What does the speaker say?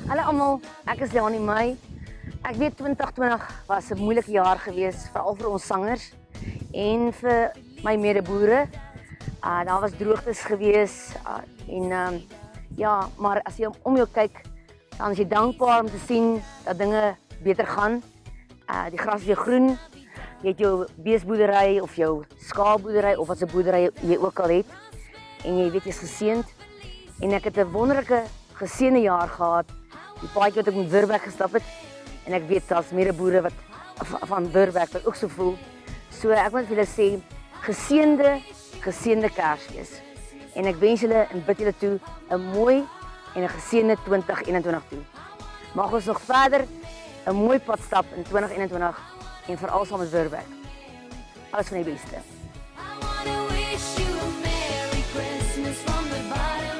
Hallo almal, ek is Leonie May. Ek weet 2020 was 'n moeilike jaar geweest, veral vir ons sangers en vir my medeboere. Daar was droogtes geweest ja, maar as jy om jou kyk, dan is jy dankbaar om te sien dat dinge beter gaan. Die gras is weer groen. Jy het jou beesboerdery of jou skaapboerdery of wat 'n boerdery jy ook al het en jy weet jy's geseënd. En ek het 'n wonderlike geseënde jaar gehad. Die paadjie wat ek met Wurbeck gestap het en ek weet daar's meer boere wat van Wurbeck wat ook so voel. So ek wil vir julle sê geseënde Kersfees. En ek wens julle en bid julle toe 'n mooi en 'n geseënde 2021 toe. Mag ons nog verder 'n mooi pad stap in 2021 en veral saam met Wurbeck. Alles van die beste. I wanna wish you a Merry Christmas from the bottom